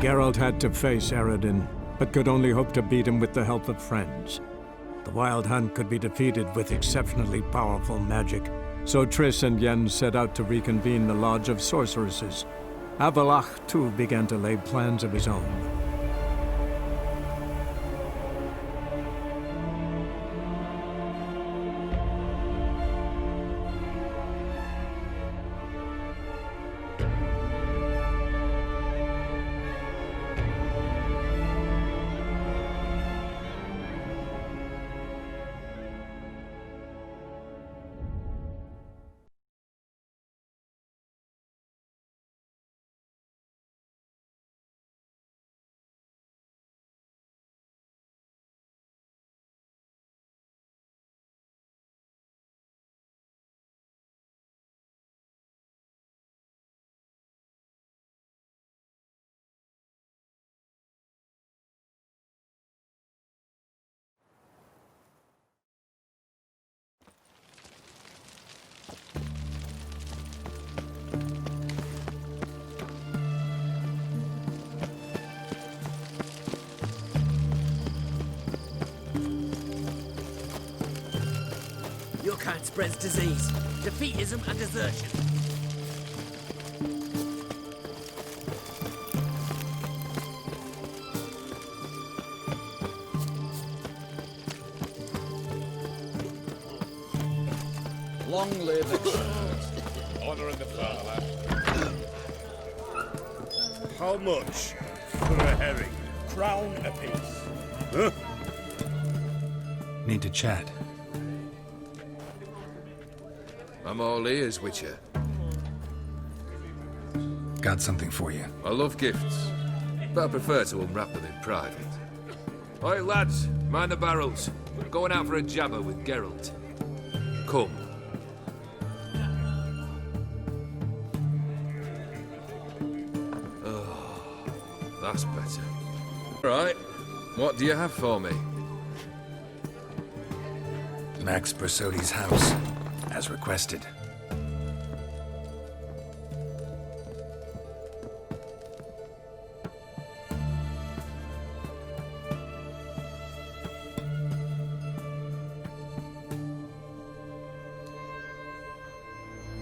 Geralt had to face Eredin, but could only hope to beat him with the help of friends. The Wild Hunt could be defeated with exceptionally powerful magic, so Triss and Yen set out to reconvene the Lodge of Sorceresses. Avalach, too, began to lay plans of his own. Your kind spreads disease, defeatism and desertion. Long live excellence. Honor in the fatherland. How much for a herring? Crown apiece. Huh? Need to chat. I'm all ears, Wicher. Got something for you. I love gifts, but I prefer to unwrap them in private. Oi, lads, mind the barrels. We're going out for a jabber with Geralt. Come. Oh, that's better. Right, what do you have for me? Max Bersodi's house, as requested.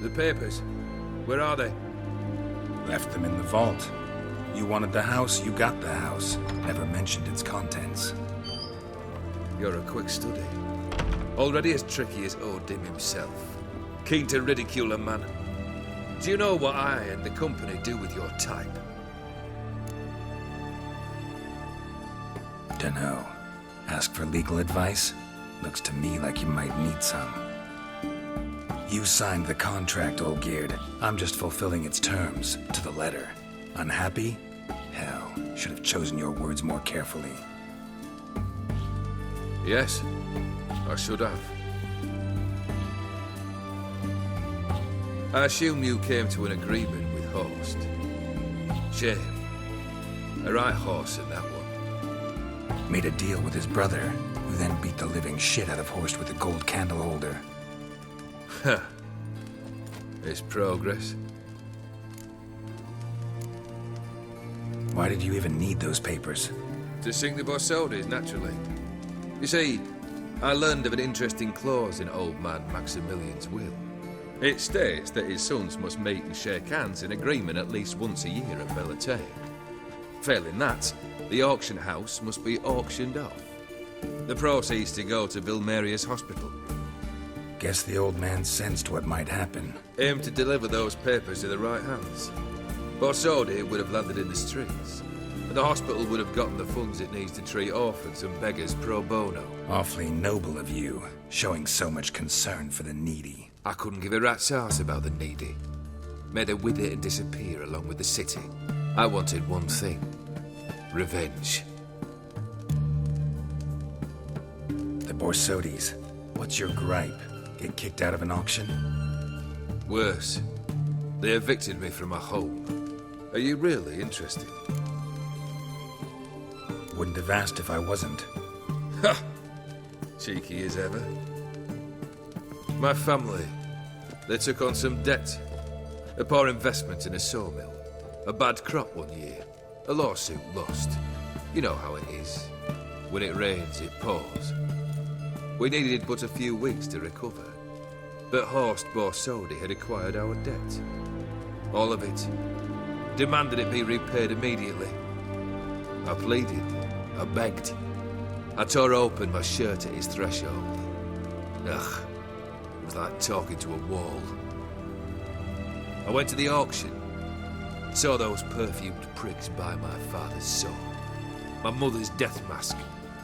The papers, where are they? Left them in the vault. You wanted the house, you got the house. Never mentioned its contents. You're a quick study. Already as tricky as Odin himself. Keen to ridicule a man. Do you know what I and the company do with your type? Dunno. Ask for legal advice? Looks to me like you might need some. You signed the contract, Olgierd. I'm just fulfilling its terms, to the letter. Unhappy? Hell, should have chosen your words more carefully. Yes, I should have. I assume you came to an agreement with Horst. Shame. A right horse in that one. Made a deal with his brother, who then beat the living shit out of Horst with a gold candle holder. Huh. It's progress. Why did you even need those papers? To sink the Borsodis, naturally. You see, I learned of an interesting clause in old man Maximilian's will. It states that his sons must meet and shake hands in agreement at least once a year at Bellatane. Failing that, the auction house must be auctioned off. The proceeds to go to Vilmeria's hospital. Guess the old man sensed what might happen. Aimed to deliver those papers to the right hands. Borsodi would have landed in the streets, and the hospital would have gotten the funds it needs to treat orphans and beggars pro bono. Awfully noble of you, showing so much concern for the needy. I couldn't give a rat's ass about the needy. Made her with it and disappear along with the city. I wanted one thing. Revenge. The Borsodis. What's your gripe? Get kicked out of an auction? Worse. They evicted me from my home. Are you really interested? Wouldn't have asked if I wasn't. Ha! Cheeky as ever. My family, they took on some debt. A poor investment in a sawmill. A bad crop one year. A lawsuit lost. You know how it is. When it rains, it pours. We needed but a few weeks to recover. But Horst Borsodi had acquired our debt. All of it. Demanded it be repaid immediately. I pleaded. I begged. I tore open my shirt at his threshold. Ugh. It was like talking to a wall. I went to the auction. Saw those perfumed pricks buy my father's sword. My mother's death mask.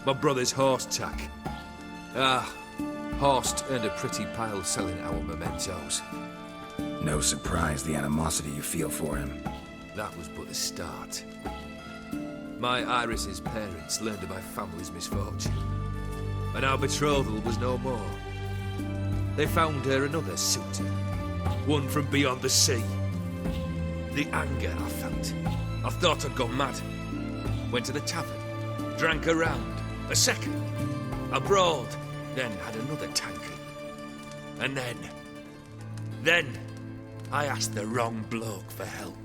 My brother's horse tack. Horst earned a pretty pile selling our mementos. No surprise the animosity you feel for him. That was but the start. My Iris's parents learned of my family's misfortune, and our betrothal was no more. They found her another suitor, one from beyond the sea. The anger I felt. I thought I'd gone mad. Went to the tavern, drank a round, a second, a brawled, then had another tankard. And then I asked the wrong bloke for help.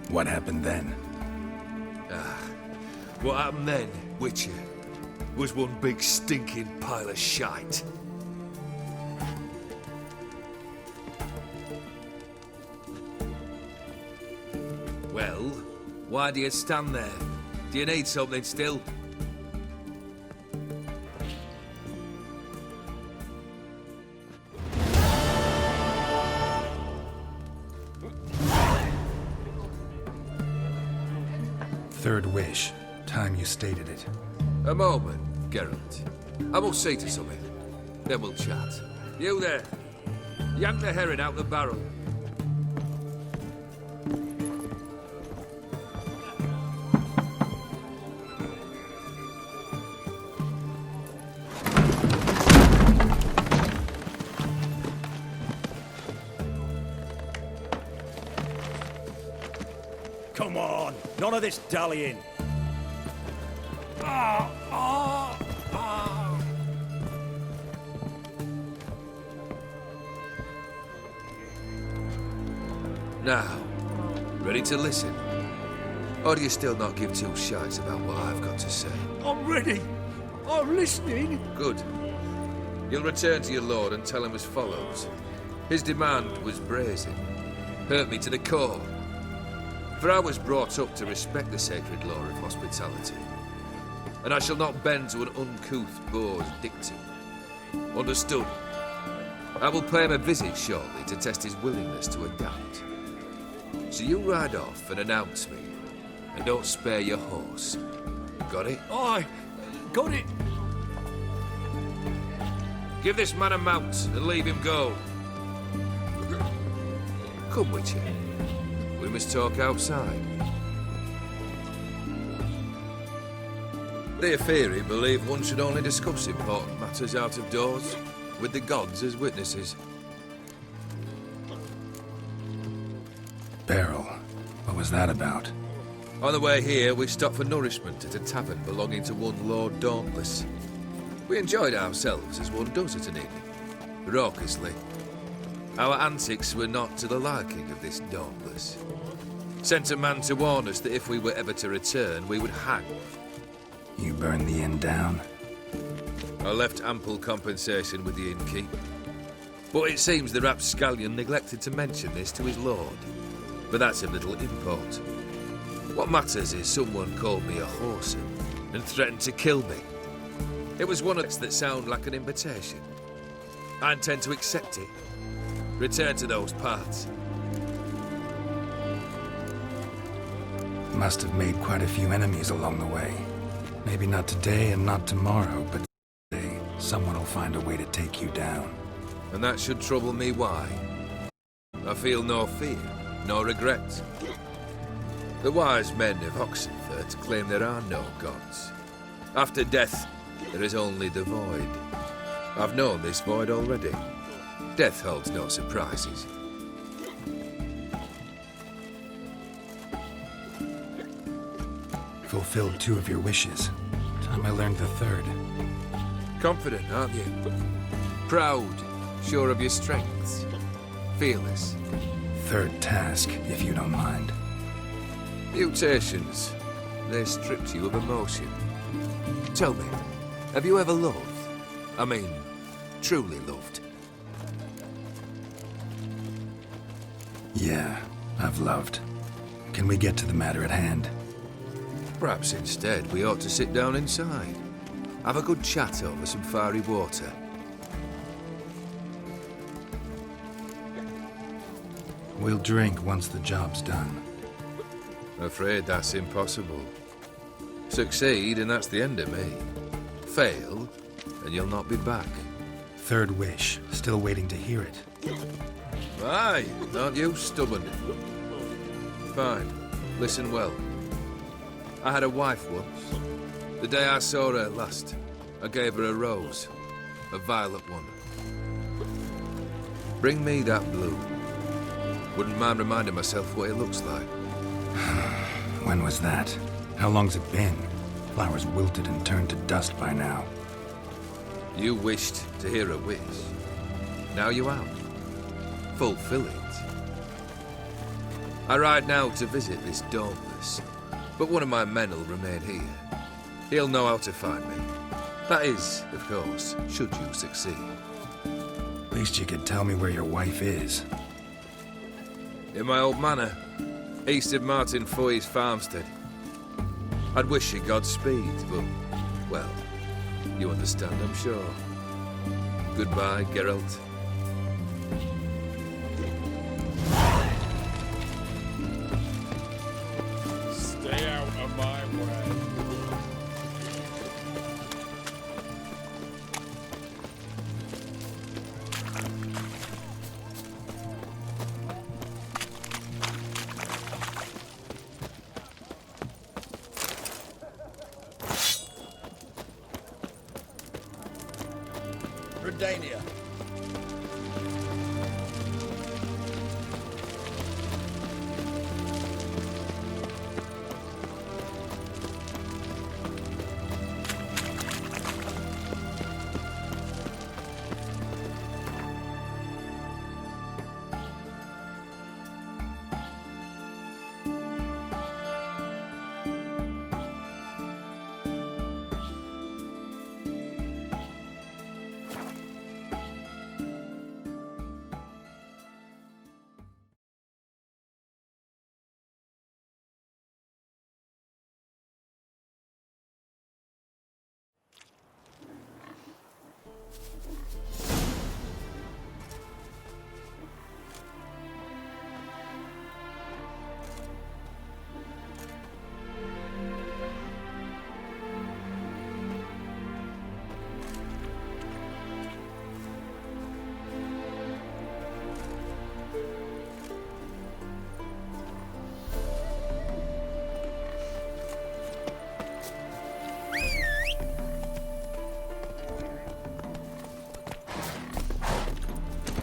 What happened then? What happened then, Wicher, was one big stinking pile of shite. Well, why do you stand there? Do you need something still? Third wish. Time you stated it. A moment, Geralt. I must see to something. Then we'll chat. You there. Yank the herring out the barrel. Come on, none of this dallying. Now, ready to listen? Or do you still not give two shites about what I've got to say? I'm ready. I'm listening. Good. You'll return to your lord and tell him as follows. His demand was brazen. Hurt me to the core. For I was brought up to respect the sacred law of hospitality. And I shall not bend to an uncouth boor's dictum. Understood? I will pay him a visit shortly to test his willingness to adapt. So you ride off and announce me. And don't spare your horse. Got it? Aye, got it. Give this man a mount and leave him go. Come, Wicher. We must talk outside. The Aetheri believe one should only discuss important matters out of doors, with the gods as witnesses. Beryl. What was that about? On the way here, we stopped for nourishment at a tavern belonging to one Lord Dauntless. We enjoyed ourselves as one does at an inn, raucously. Our antics were not to the liking of this Dauntless. Sent a man to warn us that if we were ever to return, we would hang. You burned the inn down? I left ample compensation with the innkeep. But it seems the rapscallion neglected to mention this to his lord. But that's of little import. What matters is someone called me a whoreson and threatened to kill me. It was one of those that sound like an invitation. I intend to accept it. Return to those parts. Must have made quite a few enemies along the way. Maybe not today and not tomorrow, but someday someone will find a way to take you down. And that should trouble me why? I feel no fear, no regret. The wise men of Oxenfurt claim there are no gods. After death, there is only the void. I've known this void already. Death holds no surprises. Fulfilled 2 of your wishes. Time I learned the 3rd. Confident, aren't you? Proud, sure of your strengths. Fearless. Third task, if you don't mind. Mutations. They stripped you of emotion. Tell me, have you ever loved? I mean, truly loved? Yeah, I've loved. Can we get to the matter at hand? Perhaps instead we ought to sit down inside. Have a good chat over some fiery water. We'll drink once the job's done. Afraid that's impossible. Succeed and that's the end of me. Fail and you'll not be back. Third wish, still waiting to hear it. Aye, aren't you stubborn? Fine, listen well. I had a wife once. The day I saw her last, I gave her a rose. A violet one. Bring me that blue. Wouldn't mind reminding myself what it looks like. When was that? How long's it been? Flowers wilted and turned to dust by now. You wished to hear a wish. Now you have. Fulfill it. I ride now to visit this Dauntless, but one of my men will remain here. He'll know how to find me. That is, of course, should you succeed. Least you could tell me where your wife is. In my old manor, east of Martin Foy's farmstead. I'd wish you Godspeed, but, well, you understand, I'm sure. Goodbye, Geralt. Stay out of my way. Redania.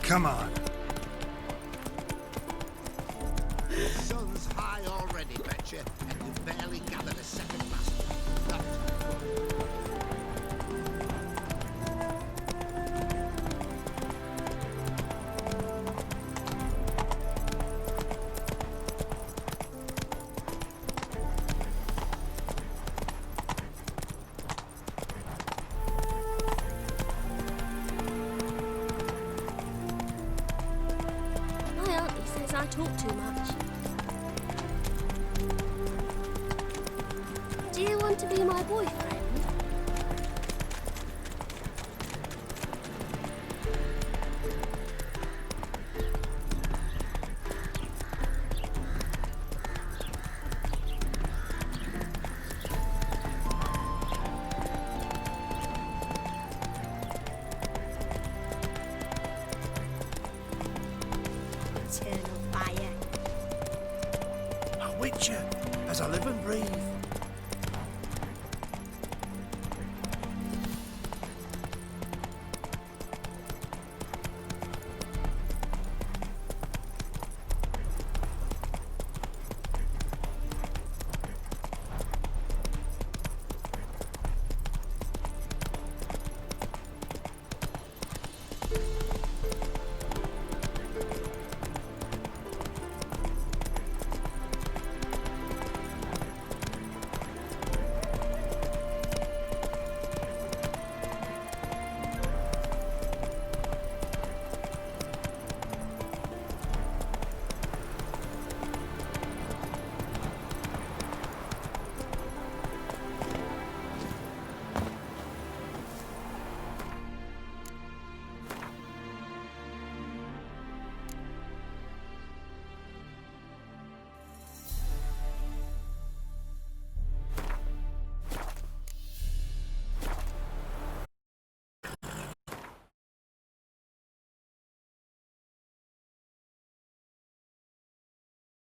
Come on. The sun's high already, betcha, and you've barely gathered a second master. My auntie says I talk too much. Do you want to be my boyfriend? Eternal fire. A Wicher, as I live and breathe.